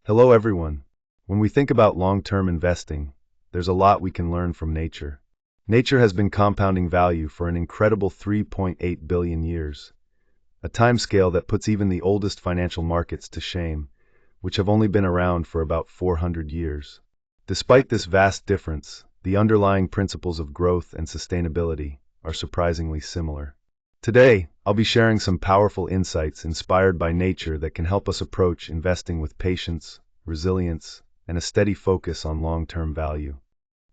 Hello everyone. When we think about long-term investing, there's a lot we can learn from nature. Nature has been compounding value for an incredible 3.8 billion years, a timescale that puts even the oldest financial markets to shame, which have only been around for about 400 years. Despite this vast difference, the underlying principles of growth and sustainability are surprisingly similar. Today, I'll be sharing some powerful insights inspired by nature that can help us approach investing with patience, resilience, and a steady focus on long-term value.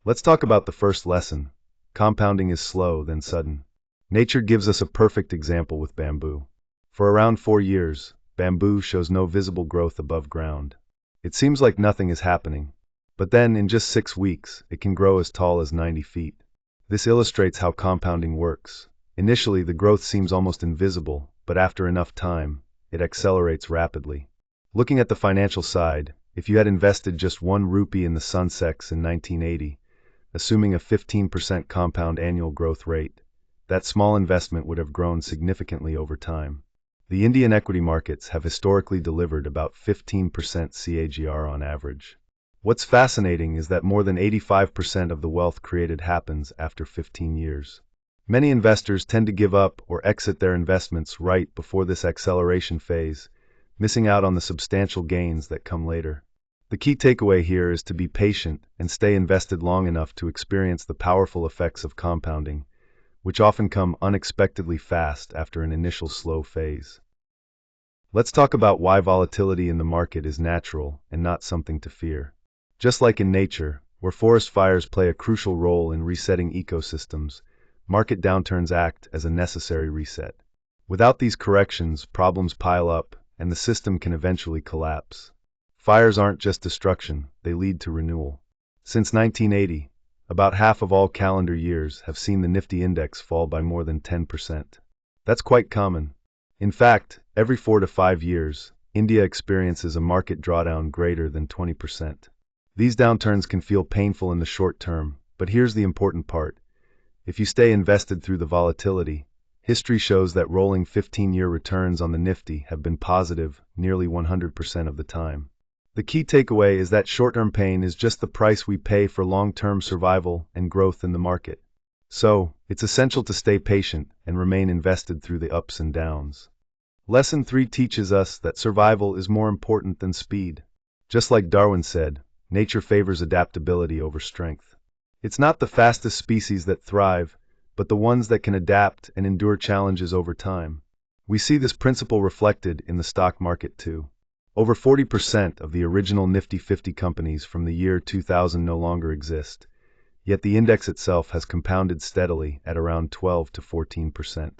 Let's talk about the first lesson. Compounding is slow, then sudden. Nature gives us a perfect example with bamboo. For around 4 years, bamboo shows no visible growth above ground. It seems like nothing is happening. But then, in just 6 weeks, it can grow as tall as 90 feet. This illustrates how compounding works. Initially, the growth seems almost invisible, but after enough time, it accelerates rapidly. Looking at the financial side, if you had invested just 1 rupee in the Sensex in 1980, assuming a 15% compound annual growth rate, that small investment would have grown significantly over time. The Indian equity markets have historically delivered about 15% CAGR on average. What's fascinating is that more than 85% of the wealth created happens after 15 years. Many investors tend to give up or exit their investments right before this acceleration phase, missing out on the substantial gains that come later. The key takeaway here is to be patient and stay invested long enough to experience the powerful effects of compounding, which often come unexpectedly fast after an initial slow phase. Let's talk about why volatility in the market is natural and not something to fear. Just like in nature, where forest fires play a crucial role in resetting ecosystems, market downturns act as a necessary reset. Without these corrections, problems pile up, and the system can eventually collapse. Fires aren't just destruction, they lead to renewal. Since 1980, about half of all calendar years have seen the Nifty index fall by more than 10%. That's quite common. In fact, every 4 to 5 years, India experiences a market drawdown greater than 20%. These downturns can feel painful in the short term, but here's the important part. If you stay invested through the volatility, history shows that rolling 15-year returns on the Nifty have been positive nearly 100% of the time. The key takeaway is that short-term pain is just the price we pay for long-term survival and growth in the market. So, it's essential to stay patient and remain invested through the ups and downs. Lesson 3 teaches us that survival is more important than speed. Just like Darwin said, nature favors adaptability over strength. It's not the fastest species that thrive, but the ones that can adapt and endure challenges over time. We see this principle reflected in the stock market too. Over 40% of the original Nifty 50 companies from the year 2000 no longer exist, yet the index itself has compounded steadily at around 12 to 14%.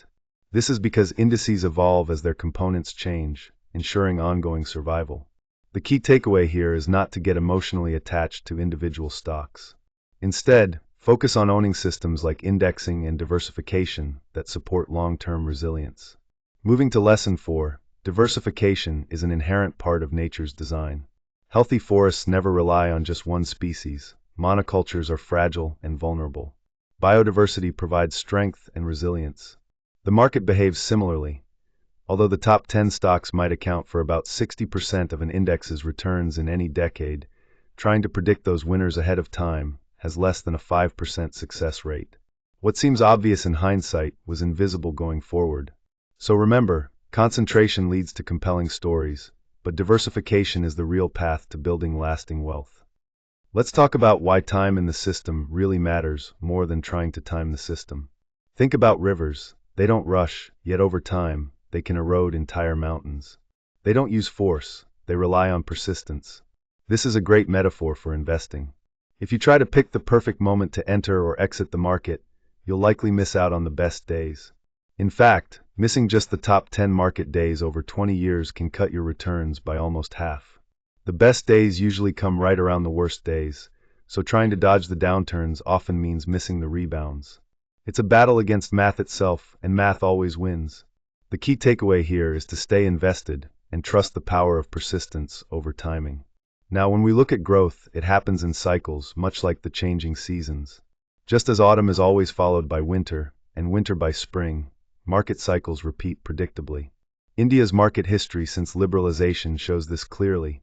This is because indices evolve as their components change, ensuring ongoing survival. The key takeaway here is not to get emotionally attached to individual stocks. Instead, focus on owning systems like indexing and diversification that support long-term resilience. Moving to lesson 4, diversification is an inherent part of nature's design. Healthy forests never rely on just one species. Monocultures are fragile and vulnerable. Biodiversity provides strength and resilience. The market behaves similarly. Although the top 10 stocks might account for about 60% of an index's returns in any decade, trying to predict those winners ahead of time has less than a 5% success rate. What seems obvious in hindsight was invisible going forward. So remember, concentration leads to compelling stories, but diversification is the real path to building lasting wealth. Let's talk about why time in the system really matters more than trying to time the system. Think about rivers. They don't rush, yet over time, they can erode entire mountains. They don't use force, they rely on persistence. This is a great metaphor for investing. If you try to pick the perfect moment to enter or exit the market, you'll likely miss out on the best days. In fact, missing just the top 10 market days over 20 years can cut your returns by almost half. The best days usually come right around the worst days, so trying to dodge the downturns often means missing the rebounds. It's a battle against math itself, and math always wins. The key takeaway here is to stay invested and trust the power of persistence over timing. Now, when we look at growth, it happens in cycles, much like the changing seasons. Just as autumn is always followed by winter, and winter by spring, market cycles repeat predictably. India's market history since liberalization shows this clearly.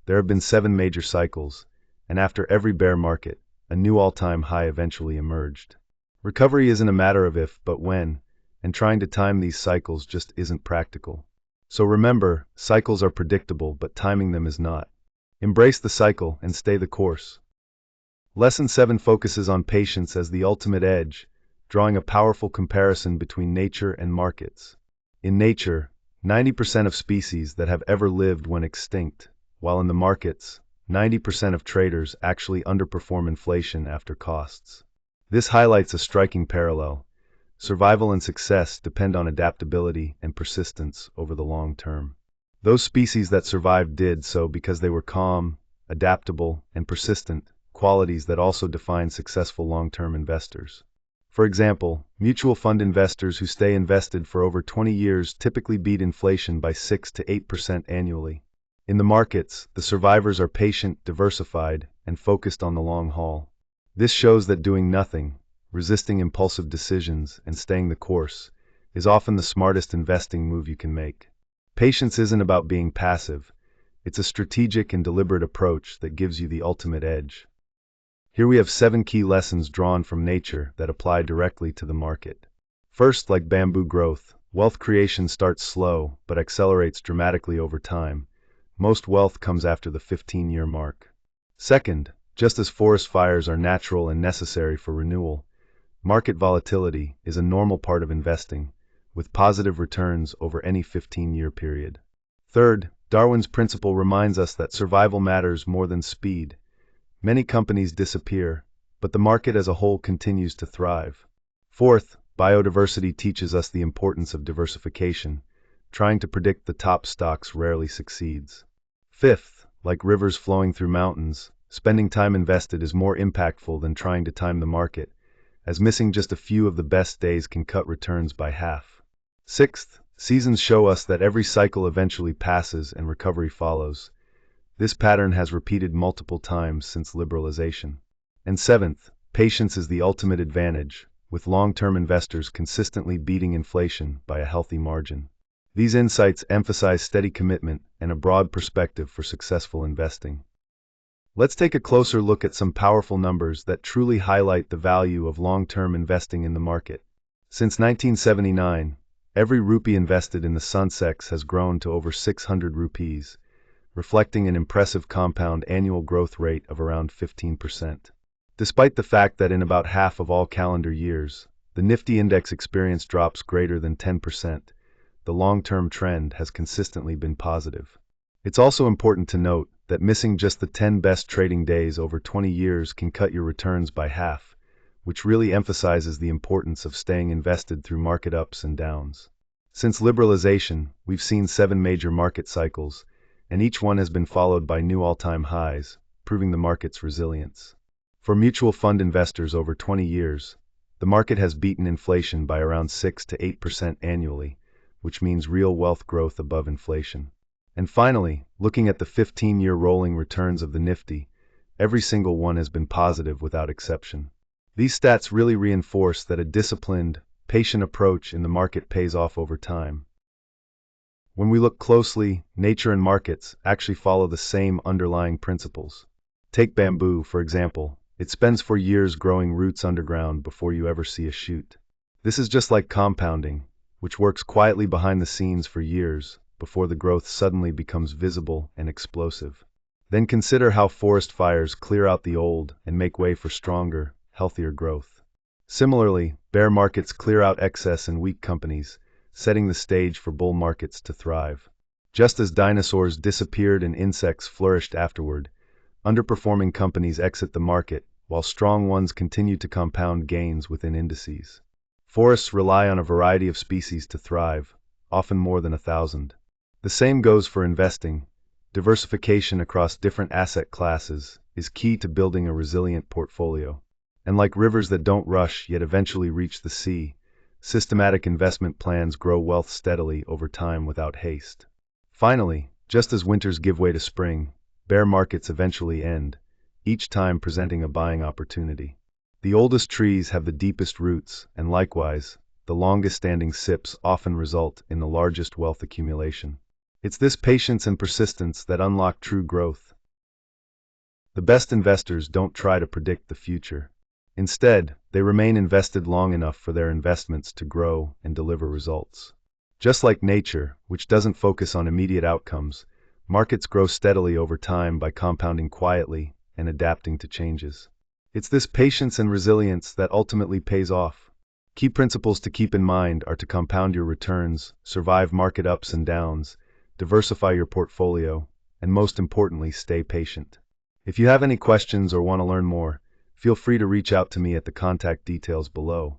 There have been 7 major cycles, and after every bear market, a new all-time high eventually emerged. Recovery isn't a matter of if, but when, and trying to time these cycles just isn't practical. So remember, cycles are predictable, but timing them is not. Embrace the cycle and stay the course. Lesson 7 focuses on patience as the ultimate edge, drawing a powerful comparison between nature and markets. In nature, 90% of species that have ever lived went extinct, while in the markets, 90% of traders actually underperform inflation after costs. This highlights a striking parallel. Survival and success depend on adaptability and persistence over the long term. Those species that survived did so because they were calm, adaptable, and persistent, qualities that also define successful long-term investors. For example, mutual fund investors who stay invested for over 20 years typically beat inflation by 6 to 8% annually. In the markets, the survivors are patient, diversified, and focused on the long haul. This shows that doing nothing, resisting impulsive decisions, and staying the course is often the smartest investing move you can make. Patience isn't about being passive. It's a strategic and deliberate approach that gives you the ultimate edge. Here we have 7 key lessons drawn from nature that apply directly to the market. First, like bamboo growth, wealth creation starts slow but accelerates dramatically over time. Most wealth comes after the 15-year mark. Second, just as forest fires are natural and necessary for renewal, market volatility is a normal part of investing, with positive returns over any 15-year period. Third, Darwin's principle reminds us that survival matters more than speed. Many companies disappear, but the market as a whole continues to thrive. Fourth, biodiversity teaches us the importance of diversification. Trying to predict the top stocks rarely succeeds. Fifth, like rivers flowing through mountains, spending time invested is more impactful than trying to time the market, as missing just a few of the best days can cut returns by half. Sixth, seasons show us that every cycle eventually passes and recovery follows. This pattern has repeated multiple times since liberalization. And seventh, patience is the ultimate advantage, with long-term investors consistently beating inflation by a healthy margin. These insights emphasize steady commitment and a broad perspective for successful investing. Let's take a closer look at some powerful numbers that truly highlight the value of long-term investing in the market. Since 1979, every rupee invested in the Sensex has grown to over 600 rupees, reflecting an impressive compound annual growth rate of around 15%. Despite the fact that in about half of all calendar years, the Nifty index experienced drops greater than 10%, the long-term trend has consistently been positive. It's also important to note that missing just the 10 best trading days over 20 years can cut your returns by half, which really emphasizes the importance of staying invested through market ups and downs. Since liberalization, we've seen 7 major market cycles, and each one has been followed by new all-time highs, proving the market's resilience. For mutual fund investors over 20 years, the market has beaten inflation by around 6 to 8% annually, which means real wealth growth above inflation. And finally, looking at the 15-year rolling returns of the Nifty, every single one has been positive without exception. These stats really reinforce that a disciplined, patient approach in the market pays off over time. When we look closely, nature and markets actually follow the same underlying principles. Take bamboo, for example. It spends for years growing roots underground before you ever see a shoot. This is just like compounding, which works quietly behind the scenes for years before the growth suddenly becomes visible and explosive. Then consider how forest fires clear out the old and make way for stronger, healthier growth. Similarly, bear markets clear out excess and weak companies, setting the stage for bull markets to thrive. Just as dinosaurs disappeared and insects flourished afterward, underperforming companies exit the market, while strong ones continue to compound gains within indices. Forests rely on a variety of species to thrive, often more than 1,000. The same goes for investing. Diversification across different asset classes is key to building a resilient portfolio. And like rivers that don't rush yet eventually reach the sea, systematic investment plans grow wealth steadily over time without haste. Finally, just as winters give way to spring, bear markets eventually end, each time presenting a buying opportunity. The oldest trees have the deepest roots, and likewise, the longest-standing SIPs often result in the largest wealth accumulation. It's this patience and persistence that unlock true growth, The best investors don't try to predict the future. Instead, they remain invested long enough for their investments to grow and deliver results. Just like nature, which doesn't focus on immediate outcomes, markets grow steadily over time by compounding quietly and adapting to changes. It's this patience and resilience that ultimately pays off. Key principles to keep in mind are to compound your returns, survive market ups and downs, diversify your portfolio, and most importantly, stay patient. If you have any questions or want to learn more, feel free to reach out to me at the contact details below.